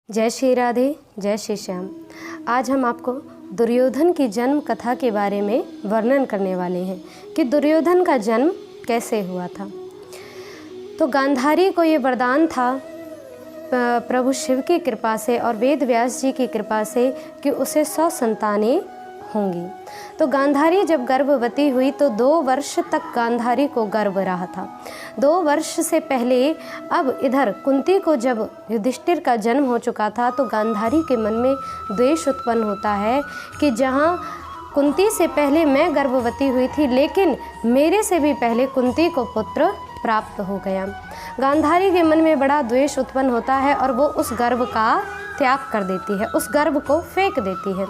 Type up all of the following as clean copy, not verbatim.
जय श्री राधे, जय श्री श्याम। आज हम आपको दुर्योधन की जन्म कथा के बारे में वर्णन करने वाले हैं कि दुर्योधन का जन्म कैसे हुआ था। तो गांधारी को ये वरदान था प्रभु शिव की कृपा से और वेद व्यास जी की कृपा से कि उसे 100 संतानें होंगी। तो गांधारी जब गर्भवती हुई तो 2 वर्ष तक गांधारी को गर्भ रहा था। 2 वर्ष से पहले अब इधर कुंती को जब युधिष्ठिर का जन्म हो चुका था तो गांधारी के मन में द्वेष उत्पन्न होता है कि जहाँ कुंती से पहले मैं गर्भवती हुई थी लेकिन मेरे से भी पहले कुंती को पुत्र प्राप्त हो गया। गांधारी के मन में बड़ा द्वेष उत्पन्न होता है और वो उस गर्भ का त्याग कर देती है, उस गर्भ को फेंक देती है।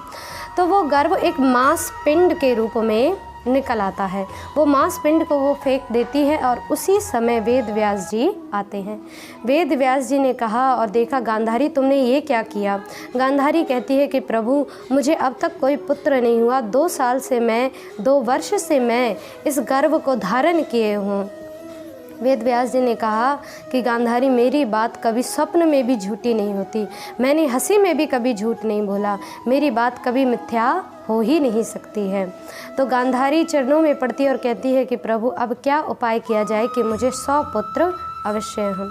तो वो गर्भ एक मांस पिंड के रूप में निकल आता है। वो मांस पिंड को वो फेंक देती है और उसी समय वेद व्यास जी आते हैं। वेद व्यास जी ने कहा और देखा, गांधारी तुमने ये क्या किया। गांधारी कहती है कि प्रभु मुझे अब तक कोई पुत्र नहीं हुआ, 2 वर्ष से मैं इस गर्भ को धारण किए हूँ। वेद व्यास जी ने कहा कि गांधारी मेरी बात कभी स्वप्न में भी झूठी नहीं होती, मैंने हंसी में भी कभी झूठ नहीं बोला, मेरी बात कभी मिथ्या हो ही नहीं सकती है। तो गांधारी चरणों में पड़ती है और कहती है कि प्रभु अब क्या उपाय किया जाए कि मुझे 100 पुत्र अवश्य हों।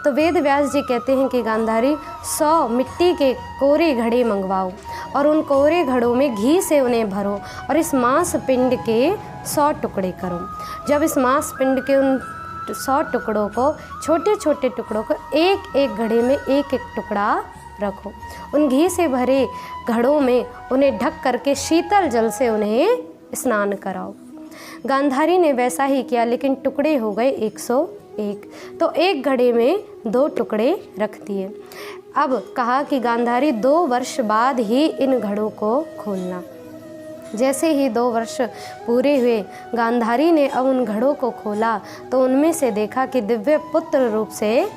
तो वेद व्यास जी कहते हैं कि गांधारी 100 मिट्टी के कोरे घड़े मंगवाओ और उन कोरे घड़ों में घी से उन्हें भरो और इस मांस पिंड के 100 टुकड़े करो। जब इस मांस पिंड के उन 100 टुकड़ों को, छोटे छोटे टुकड़ों को एक एक घड़े में एक एक टुकड़ा रखो। उन घी से भरे घड़ों में उन्हें ढक करके शीतल जल से उन्हें स्नान कराओ। गांधारी ने वैसा ही किया लेकिन टुकड़े हो गए 101। तो एक घड़े में 2 टुकड़े रख दिए। अब कहा कि गांधारी 2 वर्ष बाद ही इन घड़ों को खोलना। जैसे ही 2 वर्ष पूरे हुए गांधारी ने अब उन घड़ों को खोला तो उनमें से देखा कि दिव्य पुत्र रूप से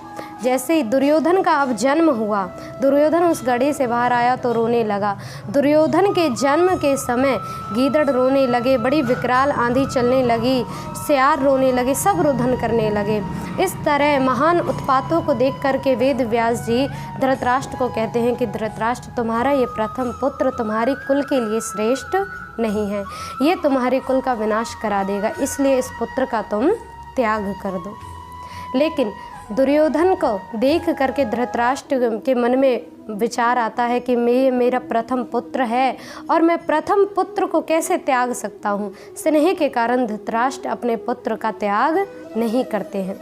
जैसे ही दुर्योधन का अब जन्म हुआ, दुर्योधन उस घड़े से बाहर आया तो रोने लगा। दुर्योधन के जन्म के समय गीदड़ रोने लगे, बड़ी विकराल आंधी चलने लगी, सियार रोने लगे, सब रुदन करने लगे। इस तरह महान उत्पातों को देख करके वेद व्यास जी धृतराष्ट्र को कहते हैं कि धृतराष्ट्र तुम्हारा ये प्रथम पुत्र तुम्हारी कुल के लिए श्रेष्ठ नहीं है, ये तुम्हारे कुल का विनाश करा देगा, इसलिए इस पुत्र का तुम त्याग कर दो। लेकिन दुर्योधन को देख करके धृतराष्ट्र के मन में विचार आता है कि मेरा प्रथम पुत्र है और मैं प्रथम पुत्र को कैसे त्याग सकता हूँ। स्नेह के कारण धृतराष्ट्र अपने पुत्र का त्याग नहीं करते हैं।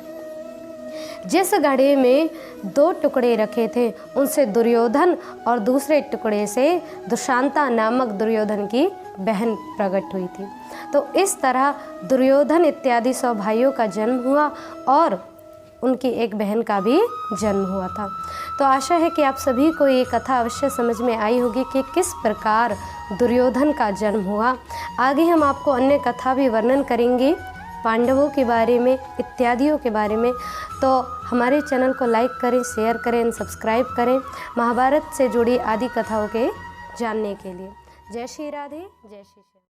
जिस घड़े में 2 टुकड़े रखे थे उनसे दुर्योधन और दूसरे टुकड़े से दुशांता नामक दुर्योधन की बहन प्रकट हुई थी। तो इस तरह दुर्योधन इत्यादि 100 भाइयों का जन्म हुआ और उनकी एक बहन का भी जन्म हुआ था। तो आशा है कि आप सभी को ये कथा अवश्य समझ में आई होगी कि किस प्रकार दुर्योधन का जन्म हुआ। आगे हम आपको अन्य कथा भी वर्णन करेंगे, पांडवों के बारे में, इत्यादियों के बारे में। तो हमारे चैनल को लाइक करें, शेयर करें, सब्सक्राइब करें महाभारत से जुड़ी आदि कथाओं के जानने के लिए। जय श्री राधे, जय श्री।